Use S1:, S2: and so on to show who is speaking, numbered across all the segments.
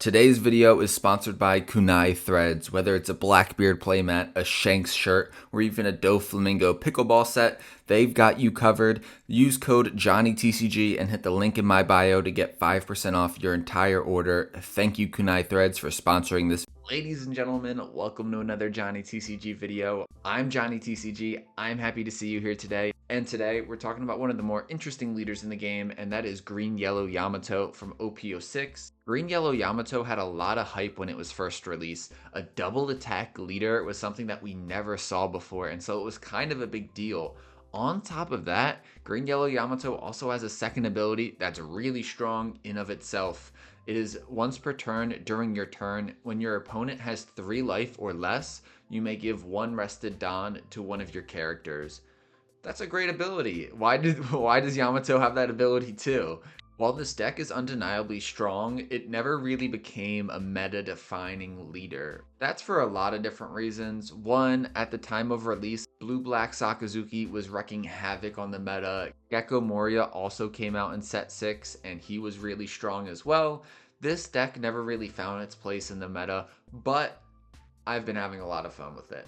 S1: Today's video is sponsored by Kunai Threads. Whether it's a Blackbeard playmat, a Shanks shirt, or even a Doflamingo pickleball set, they've got you covered. Use code JohnnyTCG and hit the link in my bio to get 5% off your entire order. Thank you, Kunai Threads, for sponsoring this. Ladies and gentlemen, welcome to another Johnny TCG video. I'm Johnny TCG. I'm happy to see you here today. And today we're talking about one of the more interesting leaders in the game, and that is Green Yellow Yamato from OP06. Green Yellow Yamato had a lot of hype when it was first released. A double attack leader was something that we never saw before, and so it was kind of a big deal. On top of that, Green Yellow Yamato also has a second ability that's really strong in of itself. It is once per turn during your turn. When your opponent has 3 life or less, you may give 1 rested Don to one of your characters. That's a great ability. Why does Yamato have that ability too? While this deck is undeniably strong, it never really became a meta-defining leader. That's for a lot of different reasons. One, at the time of release, Blue-Black Sakazuki was wrecking havoc on the meta. Gecko Moria also came out in set 6, and he was really strong as well. This deck never really found its place in the meta, but I've been having a lot of fun with it.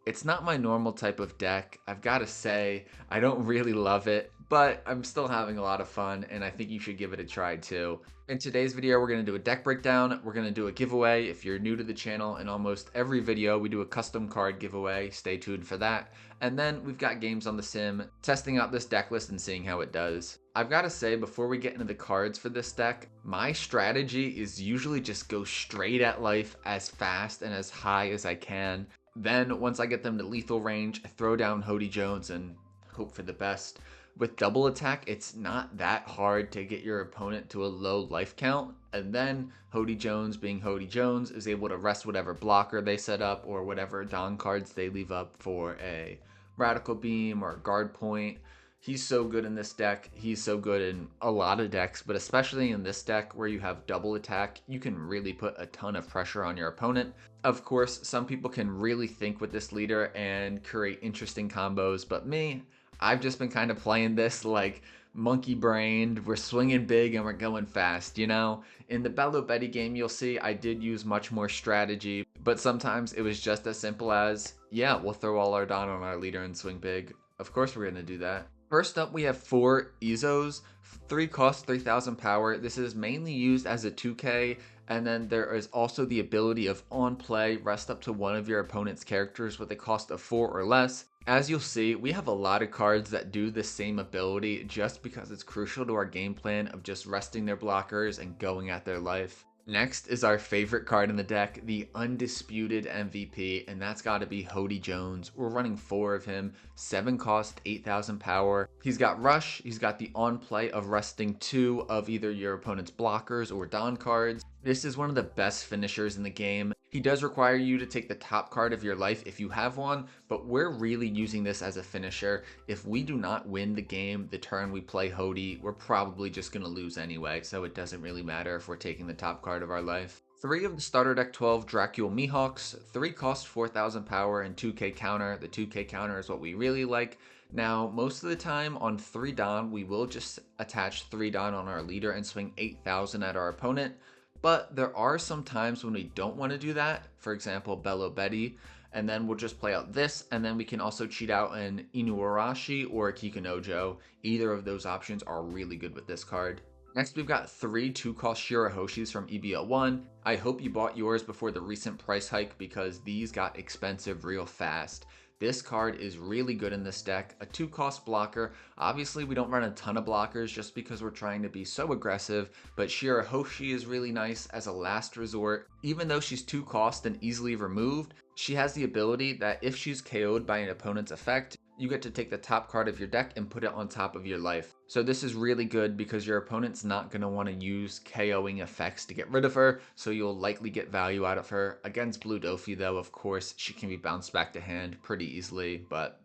S1: It's not my normal type of deck. I've got to say, I don't really love it, but I'm still having a lot of fun, and I think you should give it a try too. In today's video, we're going to do a deck breakdown. We're going to do a giveaway. If you're new to the channel, in almost every video, we do a custom card giveaway. Stay tuned for that. And then we've got games on the sim, testing out this deck list and seeing how it does. I've got to say, before we get into the cards for this deck, my strategy is usually just go straight at life as fast and as high as I can. Then, once I get them to lethal range, I throw down Hody Jones and hope for the best. With double attack, it's not that hard to get your opponent to a low life count, and then Hody Jones, being Hody Jones, is able to rest whatever blocker they set up or whatever Don cards they leave up for a Radical Beam or a Guard Point. He's so good in this deck. He's so good in a lot of decks, but especially in this deck where you have double attack, you can really put a ton of pressure on your opponent. Of course, some people can really think with this leader and create interesting combos, but me, I've just been kind of playing this like monkey brained. We're swinging big and we're going fast, you know? In the Bello Betty game, you'll see I did use much more strategy, but sometimes it was just as simple as, yeah, we'll throw all our Don on our leader and swing big. Of course we're gonna do that. First up, we have 4 Izos, 3 cost, 3000 power. This is mainly used as a 2K, and then there is also the ability of on play, rest up to one of your opponent's characters with a cost of 4 or less. As you'll see, we have a lot of cards that do the same ability just because it's crucial to our game plan of just resting their blockers and going at their life. Next is our favorite card in the deck, the undisputed MVP, and that's got to be Hody Jones. We're running 4 of him, 7 cost, 8000 power. He's got Rush, he's got the on play of resting 2 of either your opponent's blockers or Don cards. This is one of the best finishers in the game. He does require you to take the top card of your life if you have one, but we're really using this as a finisher. If we do not win the game the turn we play Hody, we're probably just going to lose anyway, so it doesn't really matter if we're taking the top card of our life. 3 of the starter deck 12 Dracula Mihawks, 3 cost, 4000 power, and 2k counter. The 2k counter is what we really like. Now, most of the time on 3 Don, we will just attach 3 Don on our leader and swing 8000 at our opponent. But there are some times when we don't want to do that. For example, Bello Betty. And then we'll just play out this. And then we can also cheat out an Inuarashi or a Kikunojo. Either of those options are really good with this card. Next, we've got 3 2-cost Shirahoshis from EBL1. I hope you bought yours before the recent price hike because these got expensive real fast. This card is really good in this deck, a 2-cost blocker. Obviously, we don't run a ton of blockers just because we're trying to be so aggressive, but Shirahoshi is really nice as a last resort. Even though she's 2-cost and easily removed, she has the ability that if she's KO'd by an opponent's effect, you get to take the top card of your deck and put it on top of your life. So this is really good because your opponent's not going to want to use KOing effects to get rid of her, so you'll likely get value out of her. Against Blue Dofi though, of course, she can be bounced back to hand pretty easily, but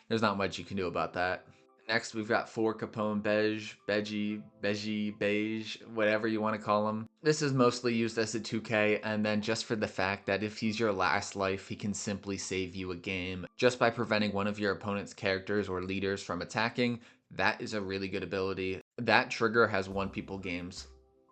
S1: there's not much you can do about that. Next, we've got 4 Capone Beige, whatever you want to call him. This is mostly used as a 2K, and then just for the fact that if he's your last life, he can simply save you a game just by preventing one of your opponent's characters or leaders from attacking. That is a really good ability. That trigger has won people games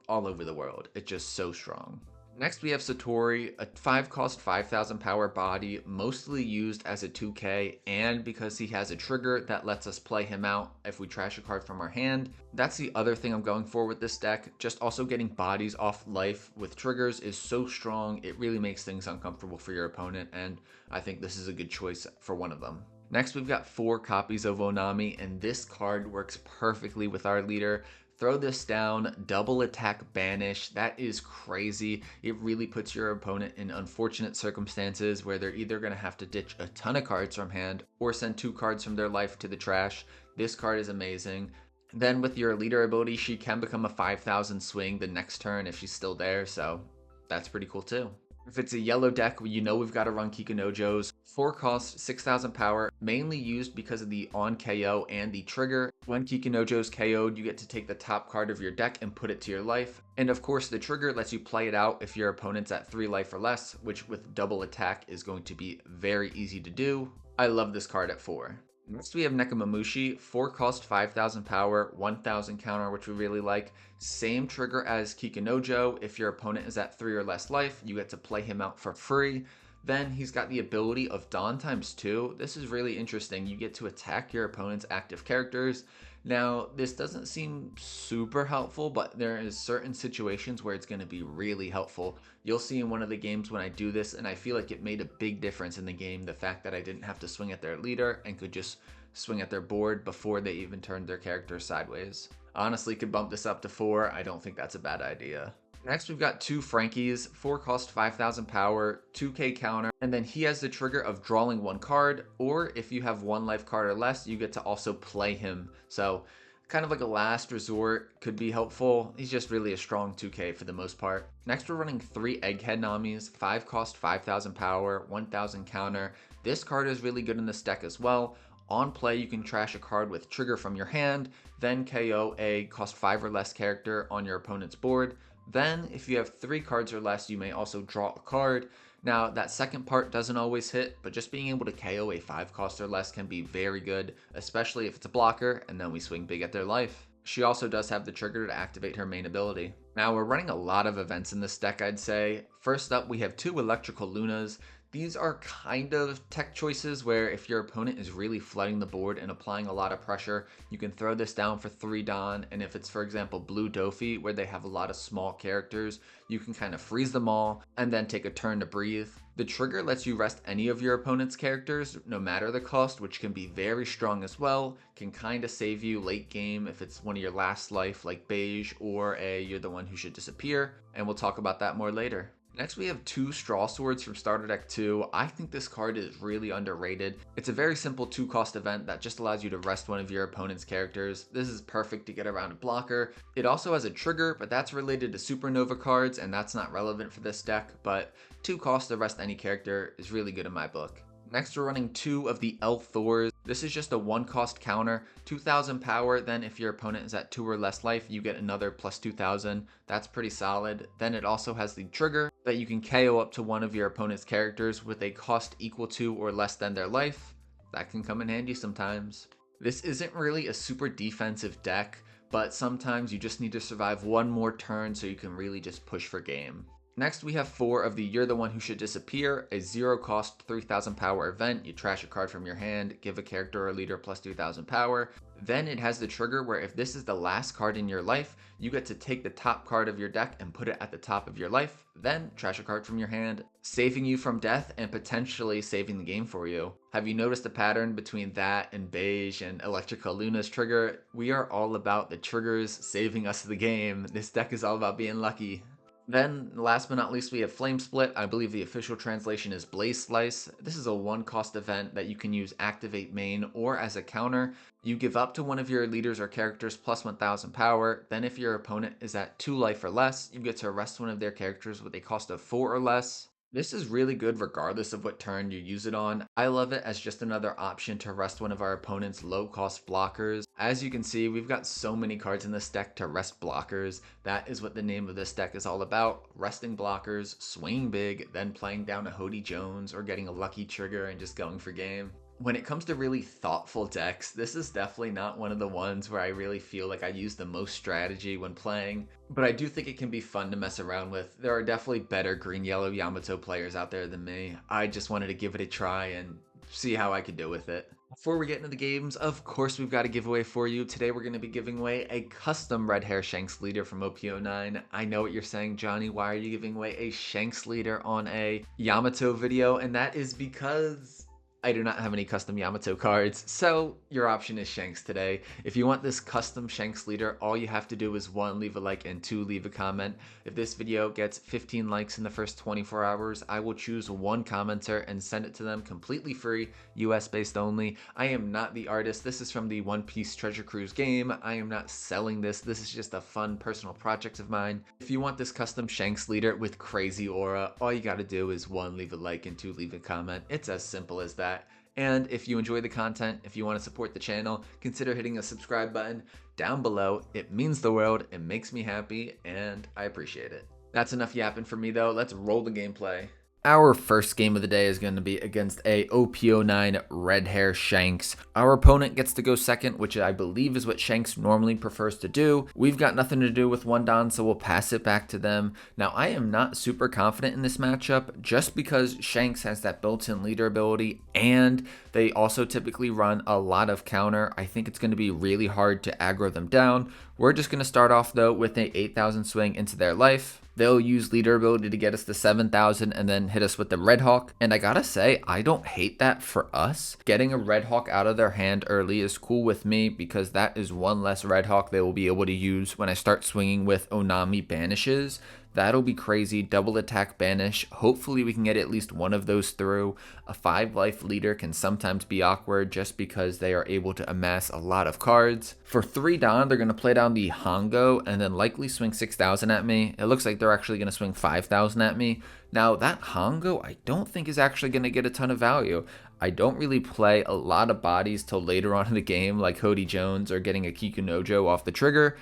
S1: all over the world. It's just so strong. Next, we have Satori, a 5 cost 5000 power body, mostly used as a 2K, and because he has a trigger that lets us play him out if we trash a card from our hand. That's the other thing I'm going for with this deck. Just also getting bodies off life with triggers is so strong, it really makes things uncomfortable for your opponent, and I think this is a good choice for one of them. Next, we've got 4 copies of Onami, and this card works perfectly with our leader. Throw this down, double attack banish. That is crazy. It really puts your opponent in unfortunate circumstances where they're either going to have to ditch a ton of cards from hand or send 2 cards from their life to the trash. This card is amazing. Then with your leader ability, she can become a 5000 swing the next turn if she's still there, so that's pretty cool too. If it's a yellow deck, you know we've got to run Kikonojos. 4 cost, 6000 power, mainly used because of the on KO and the trigger. When Kikonojo's KO'd, you get to take the top card of your deck and put it to your life. And of course, the trigger lets you play it out if your opponent's at 3 life or less, which with double attack is going to be very easy to do. I love this card at 4. Next we have Nekomamushi, 4 cost 5000 power, 1000 counter, which we really like. Same trigger as Kikonojo. If your opponent is at 3 or less life, you get to play him out for free. Then he's got the ability of Dawn ×2. This is really interesting. You get to attack your opponent's active characters. Now, this doesn't seem super helpful, but there is certain situations where it's going to be really helpful. You'll see in one of the games when I do this, and I feel like it made a big difference in the game, the fact that I didn't have to swing at their leader and could just swing at their board before they even turned their character sideways. Honestly, could bump this up to 4. I don't think that's a bad idea. Next, we've got 2 Frankies, 4 cost 5000 power, 2k counter, and then he has the trigger of drawing 1 card, or if you have 1 life card or less, you get to also play him. So, kind of like a last resort, could be helpful. He's just really a strong 2k for the most part. Next, we're running 3 Egghead Namis, 5 cost 5000 power, 1000 counter. This card is really good in this deck as well. On play, you can trash a card with trigger from your hand, then KO a cost 5 or less character on your opponent's board. Then, if you have 3 cards or less, you may also draw a card. Now, that second part doesn't always hit, but just being able to KO a 5 cost or less can be very good, especially if it's a blocker, and then we swing big at their life. She also does have the trigger to activate her main ability. Now, we're running a lot of events in this deck, I'd say. First up, we have 2 Electrical Lunas. These are kind of tech choices where if your opponent is really flooding the board and applying a lot of pressure, you can throw this down for 3 Dawn, and if it's, for example, Blue Dofi, where they have a lot of small characters, you can kind of freeze them all and then take a turn to breathe. The trigger lets you rest any of your opponent's characters, no matter the cost, which can be very strong as well, can kind of save you late game if it's one of your last life like Beige or a You're the One Who Should Disappear, and we'll talk about that more later. Next we have 2 Straw Swords from Starter Deck 2. I think this card is really underrated. It's a very simple 2 cost event that just allows you to rest one of your opponent's characters. This is perfect to get around a blocker. It also has a trigger, but that's related to Supernova cards and that's not relevant for this deck, but 2 cost to rest any character is really good in my book. Next we're running 2 of the Elf Thors. This is just a 1 cost counter, 2000 power, then if your opponent is at 2 or less life, you get another plus 2000. That's pretty solid. Then it also has the trigger that you can KO up to one of your opponent's characters with a cost equal to or less than their life. That can come in handy sometimes. This isn't really a super defensive deck, but sometimes you just need to survive one more turn so you can really just push for game. Next we have 4 of the You're the One Who Should Disappear, a 0 cost 3000 power event. You trash a card from your hand, give a character or leader plus 2000 power. Then it has the trigger where if this is the last card in your life, you get to take the top card of your deck and put it at the top of your life, then trash a card from your hand, saving you from death and potentially saving the game for you. Have you noticed a pattern between that and Beige and Electrical Luna's trigger? We are all about the triggers saving us the game. This deck is all about being lucky. Then, last but not least, we have Flame Split. I believe the official translation is Blaze Slice. This is a 1 cost event that you can use Activate Main or as a counter. You give up to one of your leaders or characters plus 1000 power. Then if your opponent is at 2 life or less, you get to arrest one of their characters with a cost of 4 or less. This is really good regardless of what turn you use it on. I love it as just another option to rest one of our opponent's low cost blockers. As you can see, we've got so many cards in this deck to rest blockers. That is what the name of this deck is all about. Resting blockers, swinging big, then playing down a Hody Jones or getting a lucky trigger and just going for game. When it comes to really thoughtful decks, this is definitely not one of the ones where I really feel like I use the most strategy when playing. but I do think it can be fun to mess around with. There are definitely better green-yellow Yamato players out there than me. I just wanted to give it a try and see how I could do with it. Before we get into the games, of course we've got a giveaway for you. Today we're going to be giving away a custom red hair Shanks leader from OP09. I know what you're saying, Johnny. Why are you giving away a Shanks leader on a Yamato video? And that is because I do not have any custom Yamato cards, so your option is Shanks today. If you want this custom Shanks leader, all you have to do is 1, leave a like, and 2, leave a comment. If this video gets 15 likes in the first 24 hours, I will choose 1 commenter and send it to them completely free, US based only. I am not the artist. This is from the One Piece Treasure Cruise game. I am not selling this. This is just a fun personal project of mine. If you want this custom Shanks leader with crazy aura, all you gotta do is 1, leave a like, and 2, leave a comment. It's as simple as that. And if you enjoy the content, if you want to support the channel, consider hitting the subscribe button down below. It means the world, it makes me happy, and I appreciate it. That's enough yapping for me though, let's roll the gameplay. Our first game of the day is going to be against a OP09 red hair Shanks. Our opponent gets to go second, which I believe is what Shanks normally prefers to do. We've got nothing to do with one Don, so we'll pass it back to them. Now, I am not super confident in this matchup just because Shanks has that built-in leader ability and they also typically run a lot of counter. I think it's going to be really hard to aggro them down. We're just going to start off though with a 8,000 swing into their life. They'll use leader ability to get us to 7,000 and then hit us with the Red Hawk. And I gotta say, I don't hate that for us. Getting a Red Hawk out of their hand early is cool with me because that is 1 less Red Hawk they will be able to use when I start swinging with Onami banishes. That'll be crazy. Double attack banish. Hopefully we can get at least one of those through. A 5 life leader can sometimes be awkward just because they are able to amass a lot of cards. For 3 Don, they're going to play down the Hongo and then likely swing 6,000 at me. It looks like they're actually going to swing 5,000 at me. Now that Hongo I don't think is actually going to get a ton of value. I don't really play a lot of bodies till later on in the game like Hody Jones or getting a Kikunojo off the trigger.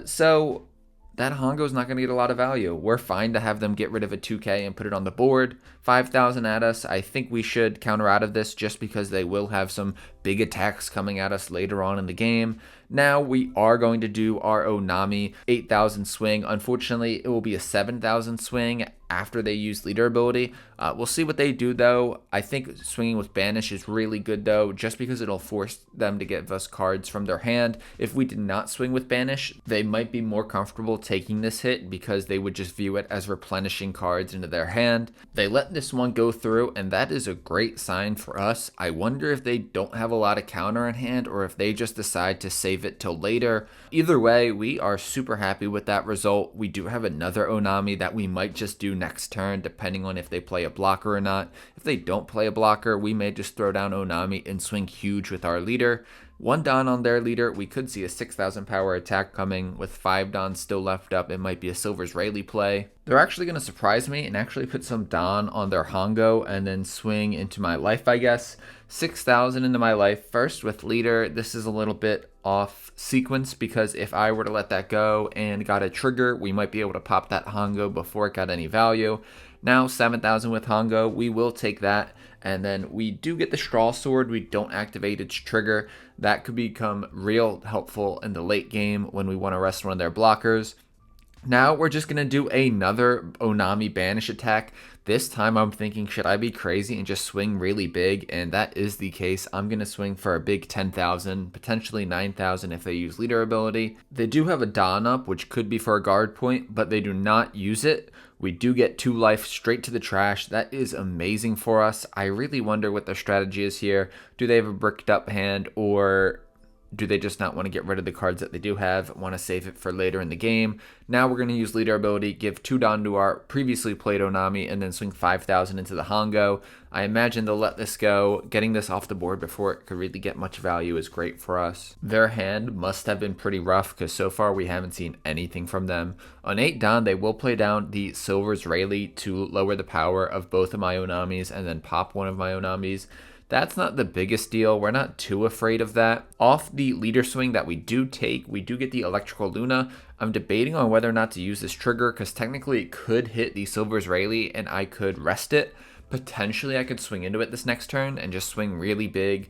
S1: So that Hongo is not going to get a lot of value. We're fine to have them get rid of a 2K and put it on the board. 5,000 at us. I think we should counter out of this just because they will have some big attacks coming at us later on in the game. Now we are going to do our Onami 8,000 swing. Unfortunately, it will be a 7,000 swing after they use leader ability. We'll see what they do though. I think swinging with banish is really good though, just because it'll force them to give us cards from their hand. If we did not swing with banish, they might be more comfortable taking this hit because they would just view it as replenishing cards into their hand. They let this one go through and that is a great sign for us. I wonder if they don't have a lot of counter in hand or if they just decide to save it till later. Either way, we are super happy with that result. We do have another Onami that we might just do next turn depending on if they play a blocker or not. If they don't play a blocker, we may just throw down Onami and swing huge with our leader. 1 Don on their leader, we could see a 6,000 power attack coming. With 5 Dons still left up, it might be a Silver's Rayleigh play. They're actually going to surprise me and actually put some Don on their Hongo and then swing into my life, I guess. 6,000 into my life first with leader. This is a little bit off sequence because if I were to let that go and got a trigger, we might be able to pop that Hongo before it got any value. Now 7,000 with Hongo, we will take that. And then we do get the Straw Sword. We don't activate its trigger. That could become real helpful in the late game when we want to rest one of their blockers. Now we're just going to do another Onami banish attack. This time I'm thinking, should I be crazy and just swing really big? And that is the case. I'm going to swing for a big 10,000, potentially 9,000 if they use leader ability. They do have a Don up, which could be for a guard point, but they do not use it. We do get 2 life straight to the trash. That is amazing for us. I really wonder what their strategy is here. Do they have a bricked up hand or do they just not want to get rid of the cards that they do have, want to save it for later in the game? Now we're going to use leader ability, give 2 Don to our previously played Onami, and then swing 5,000 into the Hongo. I imagine they'll let this go. Getting this off the board before it could really get much value is great for us. Their hand must have been pretty rough because so far we haven't seen anything from them. On 8 Don, they will play down the Silver's Rayleigh to lower the power of both of my Onamis and then pop one of my Onamis. That's not the biggest deal. We're not too afraid of that. Off the leader swing that we do take, we do get the Electrical Luna. I'm debating on whether or not to use this trigger because technically it could hit the Silver's Rayleigh and I could rest it. Potentially I could swing into it this next turn and just swing really big.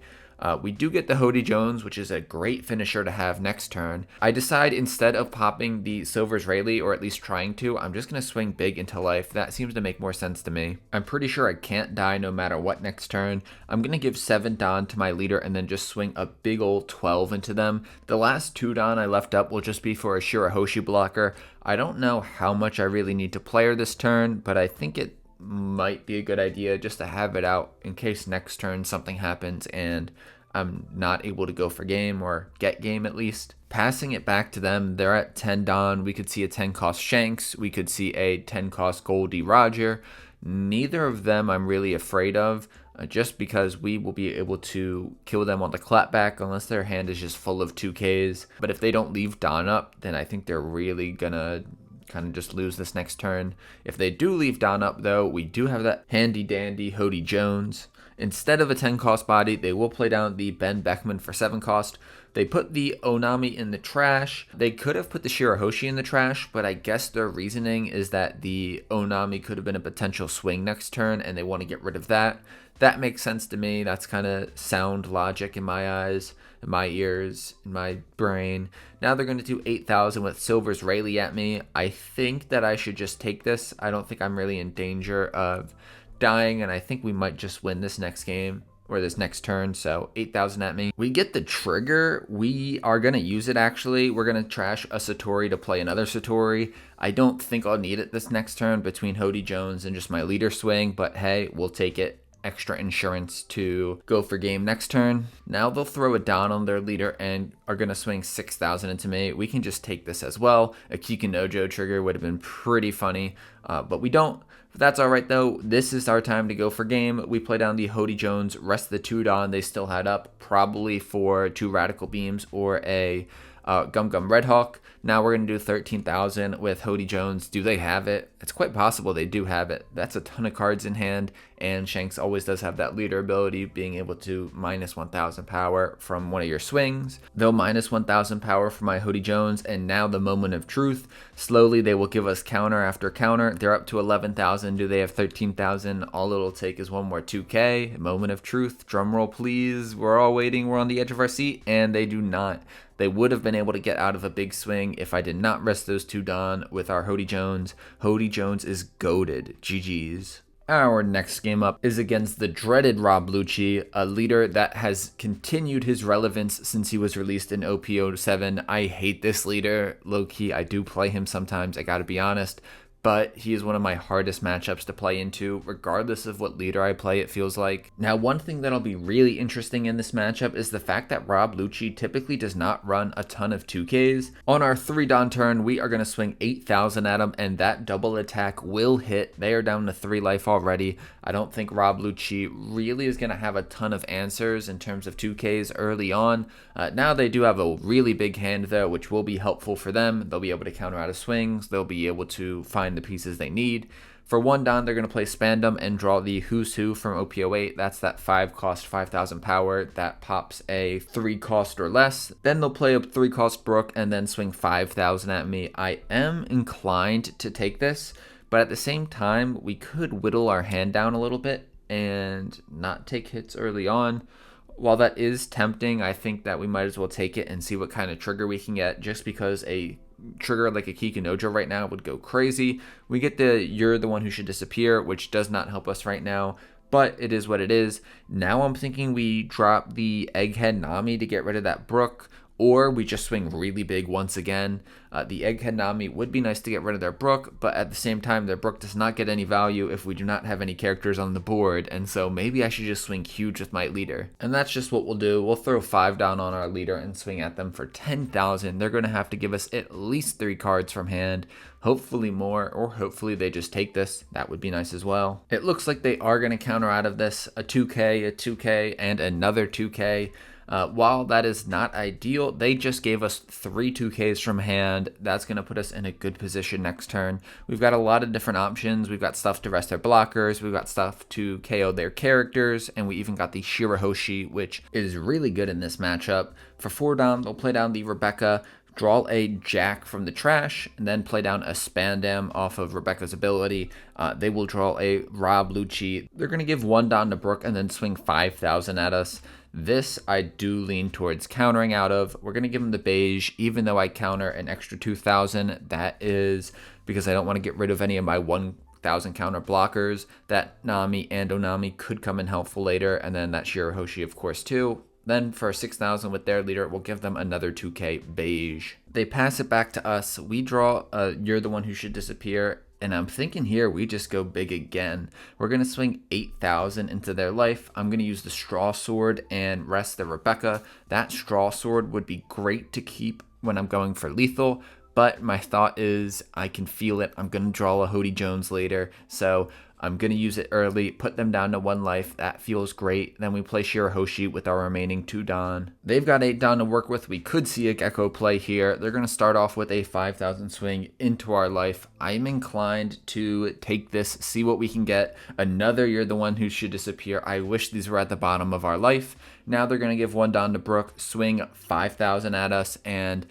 S1: We do get the Hody Jones, which is a great finisher to have next turn. I decide instead of popping the Silver's Rayleigh, or at least trying to, I'm just going to swing big into life. That seems to make more sense to me. I'm pretty sure I can't die no matter what next turn. I'm going to give 7 Don to my leader and then just swing a big old 12 into them. The last 2 Don I left up will just be for a Shirahoshi blocker. I don't know how much I really need to player this turn, but I think it might be a good idea just to have it out in case next turn something happens and I'm not able to go for game or get game at least. Passing it back to them, they're at 10 Don. We could see a 10 cost Shanks. We could see a 10 cost Goldie Roger. Neither of them I'm really afraid of, just because we will be able to kill them on the clapback unless their hand is just full of 2Ks. But if they don't leave Don up, then I think they're really gonna kind of just lose this next turn. If they do leave Don up though, we do have that handy dandy Hody Jones. Instead of a 10 cost body, they will play down the Ben Beckman for 7 cost. They put the Onami in the trash. They could have put the Shirahoshi in the trash, but I guess their reasoning is that the Onami could have been a potential swing next turn and they want to get rid of that. That makes sense to me. That's kind of sound logic in my eyes, in my ears, in my brain. Now they're going to do 8,000 with Silver's Rayleigh at me. I think that I should just take this. I don't think I'm really in danger of dying, and I think we might just win this next game or this next turn. So 8,000 at me. We get the trigger. We are going to use it actually. We're going to trash a Satori to play another Satori. I don't think I'll need it this next turn between Hody Jones and just my leader swing, but hey, we'll take it. Extra insurance to go for game next turn. Now they'll throw a Don on their leader and are going to swing 6,000 into me. We can just take this as well. A Kikinojo trigger would have been pretty funny, but we don't. That's all right though. This is our time to go for game. We play down the Hody Jones. Rest of the 2 Don they still had up, probably for 2 Radical Beams or a Gum Gum Red Hawk. Now we're going to do 13,000 with Hody Jones. Do they have it? It's quite possible they do have it. That's a ton of cards in hand, and Shanks always does have that leader ability, being able to minus 1,000 power from one of your swings. They'll minus 1,000 power from my Hody Jones, and now the moment of truth. Slowly they will give us counter after counter. They're up to 11,000. Do they have 13,000? All it'll take is one more 2K. Moment of truth. Drum roll, please. We're all waiting. We're on the edge of our seat, and they do not. They would have been able to get out of a big swing if I did not rest those 2 Don with our Hody Jones. Hody Jones is goated. GG's. Our next game up is against the dreaded Rob Lucci, a leader that has continued his relevance since he was released in OP07. I hate this leader, low-key. I do play him sometimes, I gotta be honest. But he is one of my hardest matchups to play into, regardless of what leader I play, it feels like. Now, one thing that'll be really interesting in this matchup is the fact that Rob Lucci typically does not run a ton of 2Ks. On our 3 Don turn, we are going to swing 8,000 at him, and that double attack will hit. They are down to 3 life already. I don't think Rob Lucci really is going to have a ton of answers in terms of 2Ks early on. Now they do have a really big hand, though, which will be helpful for them. They'll be able to counter out of swings. They'll be able to find the pieces they need. For 1 Don, they're going to play Spandam and draw the Who's Who from OP08. That's that 5 cost, 5,000 power that pops a 3 cost or less. Then they'll play a 3 cost Brook and then swing 5,000 at me. I am inclined to take this, but at the same time, we could whittle our hand down a little bit and not take hits early on. While that is tempting, I think that we might as well take it and see what kind of trigger we can get, just because a trigger like a Kikinojo right now would go crazy. We get the You're the One Who Should Disappear, which does not help us right now, but it is what it is. Now I'm thinking we drop the Egghead Nami to get rid of that Brook, or we just swing really big once again. The Egghead Nami would be nice to get rid of their Brook, but at the same time, their Brook does not get any value if we do not have any characters on the board, and so maybe I should just swing huge with my leader. And that's just what we'll do. We'll throw 5 down on our leader and swing at them for 10,000. They're going to have to give us at least 3 cards from hand, hopefully more, or hopefully they just take this. That would be nice as well. It looks like they are going to counter out of this a 2K, a 2K, and another 2K. While that is not ideal, they just gave us 3 2Ks from hand. That's going to put us in a good position next turn. We've got a lot of different options. We've got stuff to rest their blockers. We've got stuff to KO their characters. And we even got the Shirahoshi, which is really good in this matchup. For 4 Dom, they'll play down the Rebecca, draw a Jack from the trash, and then play down a Spandam off of Rebecca's ability. They will draw a Rob Lucci. They're going to give 1 Don to Brook and then swing 5,000 at us. This I do lean towards countering out of. We're going to give him the beige, even though I counter an extra 2,000. That is because I don't want to get rid of any of my 1,000 counter blockers. That Nami and Onami could come in helpful later, and then that Shirahoshi, of course, too. Then for 6,000 with their leader, we'll give them another 2k beige. They pass it back to us. We draw You're the One Who Should Disappear. And I'm thinking here we just go big again. We're going to swing 8,000 into their life. I'm going to use the Straw Sword and rest the Rebecca. That Straw Sword would be great to keep when I'm going for lethal. But my thought is I can feel it. I'm going to draw a Hody Jones later. So I'm going to use it early, put them down to 1 life. That feels great. Then we play Shirahoshi with our remaining 2 Don. They've got 8 Don to work with. We could see a Gecko play here. They're going to start off with a 5,000 swing into our life. I'm inclined to take this, see what we can get. Another You're the One Who Should Disappear. I wish these were at the bottom of our life. Now they're going to give 1 Don to Brooke, swing 5,000 at us, and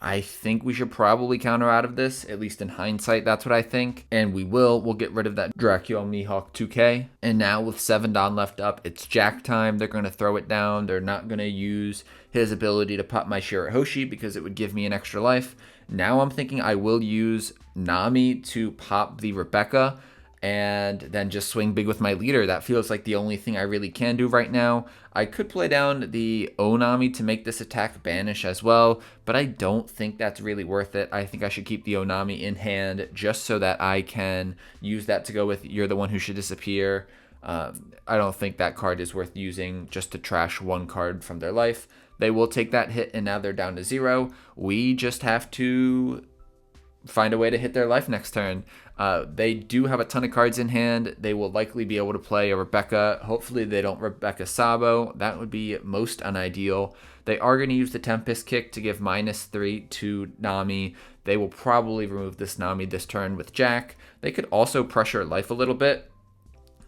S1: I think we should probably counter out of this, at least in hindsight. That's what I think. And we will. We'll get rid of that Dracula Mihawk 2K. And now with 7 Don left up, it's Jack time. They're going to throw it down. They're not going to use his ability to pop my Shirahoshi because it would give me an extra life. Now I'm thinking I will use Nami to pop the Rebecca and then just swing big with my leader. That feels like the only thing I really can do right now. I could play down the Onami to make this attack banish as well, but I don't think that's really worth it. I think I should keep the Onami in hand just so that I can use that to go with You're the One Who Should Disappear. I don't think that card is worth using just to trash 1 card from their life. They will take that hit, and now they're down to 0. We just have to find a way to hit their life next turn. They do have a ton of cards in hand. They will likely be able to play a Rebecca. Hopefully they don't Rebecca Sabo. That would be most unideal. They are going to use the Tempest Kick to give -3 to Nami. They will probably remove this Nami this turn with Jack. They could also pressure life a little bit.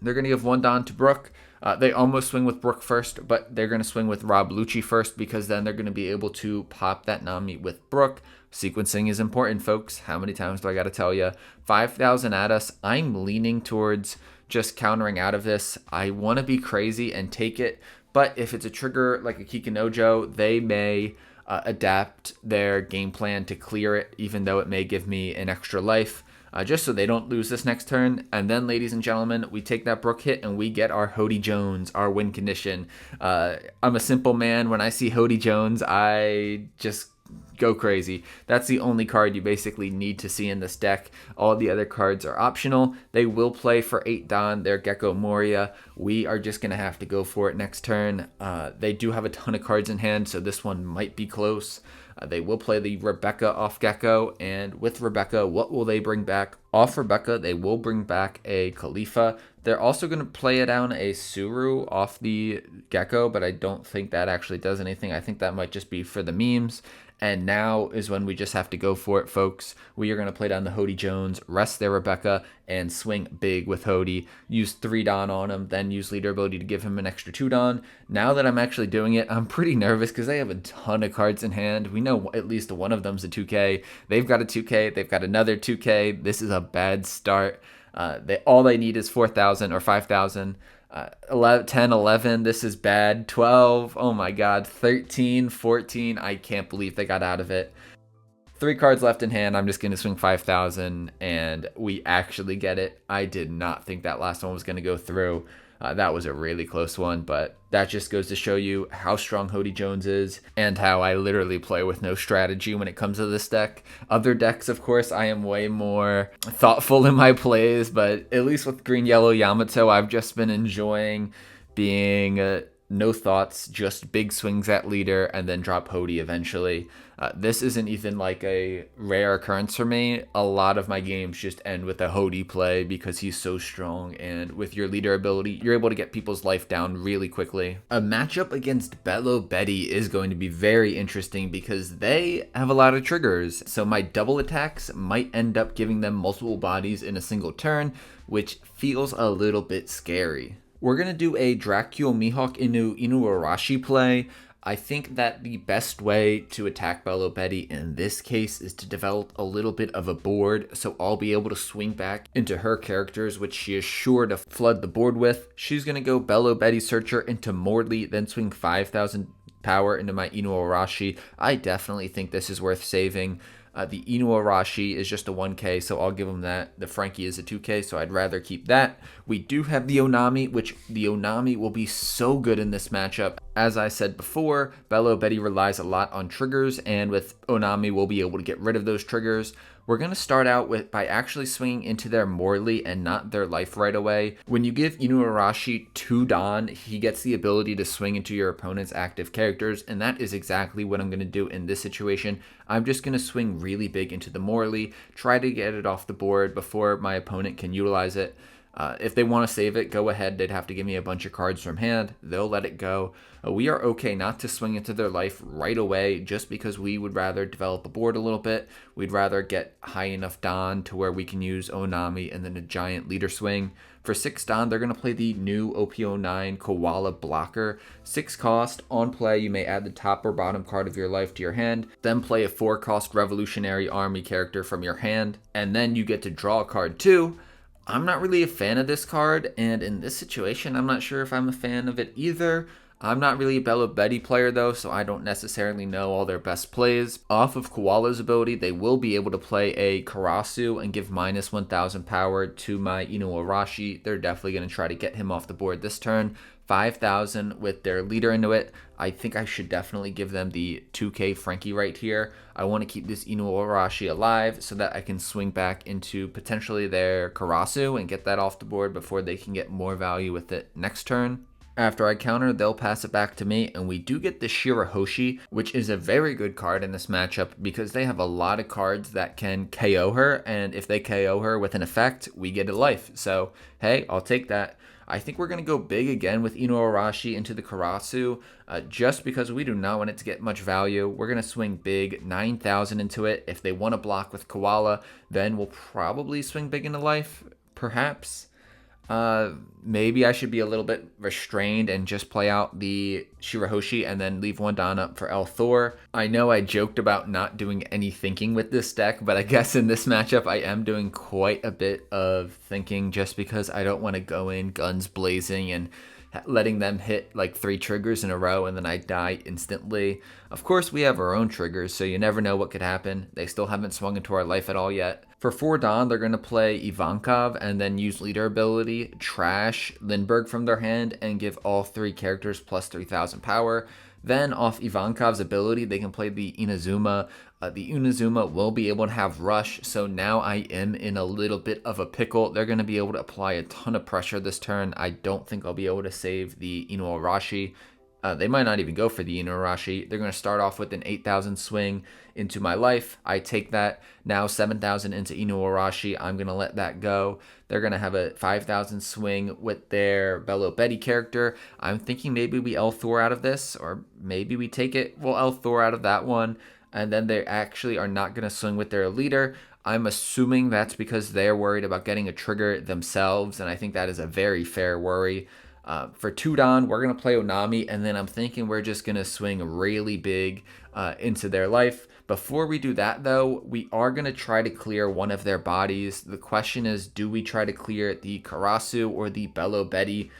S1: They're going to give 1 Don to Brooke. They almost swing with Brooke first, but they're going to swing with Rob Lucci first because then they're going to be able to pop that Nami with Brooke. Sequencing is important, folks. How many times do I got to tell you? 5,000 at us. I'm leaning towards just countering out of this. I want to be crazy and take it, but if it's a trigger like a Kikinojo, they may adapt their game plan to clear it, even though it may give me an extra life. Just so they don't lose this next turn. And then, ladies and gentlemen, we take that Brooke hit and we get our Hody Jones, our win condition. I'm a simple man. When I see Hody Jones, I just go crazy. That's the only card you basically need to see in this deck. All the other cards are optional. They will play for 8 Don, their Gecko Moria. We are just going to have to go for it next turn. They do have a ton of cards in hand, so this one might be close. They will play the Rebecca off Gecko, and with Rebecca, what will they bring back? Off Rebecca, they will bring back a Khalifa. They're also going to play down a Suru off the Gecko, but I don't think that actually does anything. I think that might just be for the memes. And now is when we just have to go for it, folks. We are going to play down the Hody Jones, rest their Rebecca, and swing big with Hody. Use 3 Don on him, then use leader ability to give him an extra 2 Don. Now that I'm actually doing it, I'm pretty nervous because they have a ton of cards in hand. We know at least one of them's a 2K. They've got a 2K. They've got another 2K. This is a bad start. All they need is 4,000 or 5,000. 11, 10, 11, this is bad. 12, oh my god. 13, 14, I can't believe they got out of it. 3 cards left in hand. I'm just going to swing 5,000, and we actually get it. I did not think that last one was going to go through. That was a really close one, but that just goes to show you how strong Hody Jones is and how I literally play with no strategy when it comes to this deck. Other decks, of course, I am way more thoughtful in my plays, but at least with Green Yellow Yamato, I've just been enjoying being no thoughts, just big swings at leader and then drop Hody eventually. This isn't even like a rare occurrence for me. A lot of my games just end with a Hody play because he's so strong, and with your leader ability, you're able to get people's life down really quickly. A matchup against Bello Betty is going to be very interesting because they have a lot of triggers. So my double attacks might end up giving them multiple bodies in a single turn, which feels a little bit scary. We're going to do a Dracula Mihawk Inuarashi play. I think that the best way to attack Bello Betty in this case is to develop a little bit of a board, so I'll be able to swing back into her characters, which she is sure to flood the board with. She's going to go Bello Betty Searcher into Morley, then swing 5,000 power into my Inuarashi. I definitely think this is worth saving. The Inuarashi is just a 1k, so I'll give him that. The Frankie is a 2k, so I'd rather keep that. We do have the Onami, which the Onami will be so good in this matchup. As I said before, Bello Betty relies a lot on triggers, and with Onami, we'll be able to get rid of those triggers. We're going to start out by actually swinging into their Morley and not their life right away. When you give Inuarashi 2 Dawn, he gets the ability to swing into your opponent's active characters, and that is exactly what I'm going to do in this situation. I'm just going to swing really big into the Morley, try to get it off the board before my opponent can utilize it. If they want to save it, go ahead. They'd have to give me a bunch of cards from hand. They'll let it go. We are okay not to swing into their life right away just because we would rather develop the board a little bit. We'd rather get high enough Dawn to where we can use Onami and then a giant leader swing. For 6 Dawn, they're going to play the new OP09 Koala Blocker. 6 cost. On play, you may add the top or bottom card of your life to your hand. Then play a 4 cost Revolutionary Army character from your hand. And then you get to draw a card too. I'm not really a fan of this card, and in this situation, I'm not sure if I'm a fan of it either. I'm not really a Bello Betty player though, so I don't necessarily know all their best plays. Off of Koala's ability, they will be able to play a Karasu and give minus 1,000 power to my Inuarashi. They're definitely going to try to get him off the board this turn. 5,000 with their leader into it. I think I should definitely give them the 2k Frankie right here. I want to keep this Inuarashi alive so that I can swing back into potentially their Karasu and get that off the board before they can get more value with it next turn. After I counter, they'll pass it back to me, and we do get the Shirahoshi, which is a very good card in this matchup because they have a lot of cards that can KO her, and if they KO her with an effect, we get a life. So, hey, I'll take that. I think we're going to go big again with Inuarashi into the Karasu, just because we do not want it to get much value. We're going to swing big, 9,000 into it. If they want to block with Koala, then we'll probably swing big into life, perhaps. Maybe I should be a little bit restrained and just play out the Shirahoshi and then leave 1 Dawn up for El Thor. I know I joked about not doing any thinking with this deck, but I guess in this matchup I am doing quite a bit of thinking just because I don't want to go in guns blazing and letting them hit like 3 triggers in a row and then I die instantly. Of course, we have our own triggers, so you never know what could happen. They still haven't swung into our life at all yet. For 4 Dawn, they're going to play Ivankov and then use leader ability, trash Lindbergh from their hand, and give all 3 characters plus 3,000 power. Then off Ivankov's ability, they can play the Inazuma. The Inazuma will be able to have rush, so now I am in a little bit of a pickle. They're going to be able to apply a ton of pressure this turn. I don't think I'll be able to save the Inuarashi. They might not even go for the Inuarashi. They're going to start off with an 8,000 swing into my life. I take that. Now 7,000 into Inuarashi. I'm going to let that go. They're going to have a 5,000 swing with their Bello Betty character. I'm thinking maybe we El Thor out of this, or maybe we take it. We'll El Thor out of that one. And then they actually are not going to swing with their leader. I'm assuming that's because they're worried about getting a trigger themselves, and I think that is a very fair worry. For 2 Dawn, we're going to play Onami, and then I'm thinking we're just going to swing really big into their life. Before we do that, though, we are going to try to clear one of their bodies. The question is, do we try to clear the Karasu or the Bello Betty?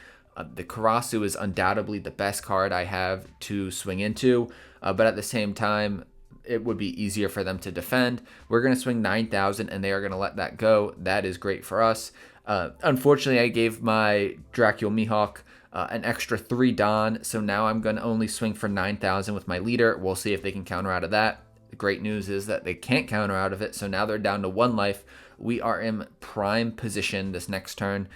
S1: The Karasu is undoubtedly the best card I have to swing into, but at the same time, it would be easier for them to defend. We're going to swing 9,000, and they are going to let that go. That is great for us. Unfortunately, I gave my Dracula Mihawk an extra 3 Dawn, so now I'm going to only swing for 9,000 with my leader. We'll see if they can counter out of that. The great news is that they can't counter out of it, so now they're down to 1 life. We are in prime position this next turn,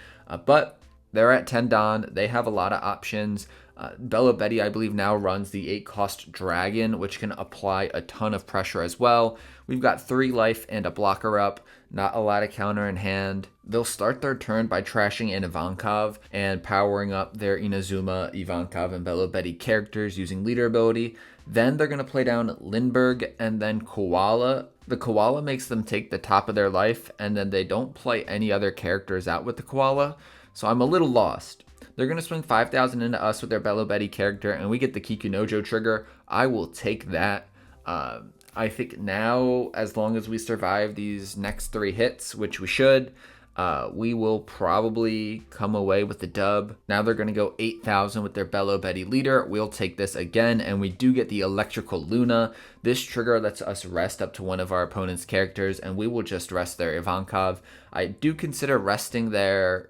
S1: but they're at 10 Dawn. They have a lot of options. Bello Betty, I believe, now runs the 8-cost Dragon, which can apply a ton of pressure as well. We've got 3 life and a blocker up. Not a lot of counter in hand. They'll start their turn by trashing an Ivankov and powering up their Inazuma, Ivankov, and Bello Betty characters using leader ability. Then they're going to play down Lindbergh and then Koala. The koala makes them take the top of their life, and then they don't play any other characters out with the koala, so I'm a little lost. They're going to swing 5,000 into us with their Bello Betty character, and we get the Kikunojo trigger. I will take that. I think now, as long as we survive these next 3 hits, which we should, we will probably come away with the dub. Now they're going to go 8,000 with their Bello Betty leader. We'll take this again, and we do get the Electrical Luna. This trigger lets us rest up to one of our opponent's characters, and we will just rest their Ivankov. I do consider resting their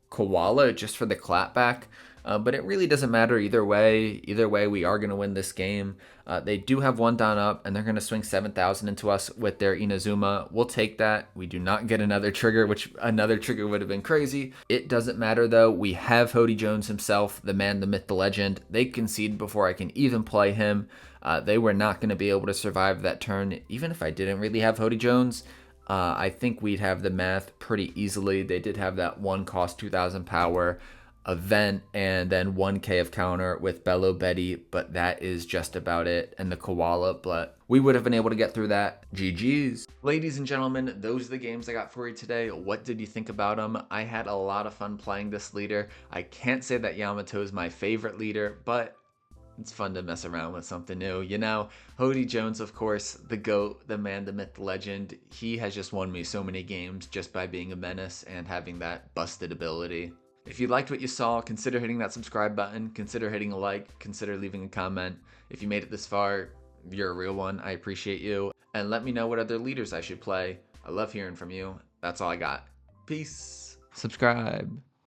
S1: Koala just for the clapback. But it really doesn't matter either way. Either way, we are going to win this game. They do have 1 down up, and they're going to swing 7,000 into us with their Inazuma. We'll take that. We do not get another trigger, which another trigger would have been crazy. It doesn't matter, though. We have Hody Jones himself, the man, the myth, the legend. They concede before I can even play him. They were not going to be able to survive that turn, even if I didn't really have Hody Jones. I think we'd have the math pretty easily. They did have that 1 cost 2,000 power event and then 1k of counter with Bello Betty, but that is just about it, and the koala, but we would have been able to get through that. GG's. Ladies and gentlemen, those are the games I got for you today. What did you think about them? I had a lot of fun playing this leader. I can't say that Yamato is my favorite leader, but it's fun to mess around with something new. You know, Hody Jones, of course, the GOAT, the man, the myth, the legend. He has just won me so many games just by being a menace and having that busted ability. If you liked what you saw, consider hitting that subscribe button, consider hitting a like, consider leaving a comment. If you made it this far, you're a real one. I appreciate you. And let me know what other leaders I should play. I love hearing from you. That's all I got. Peace. Subscribe.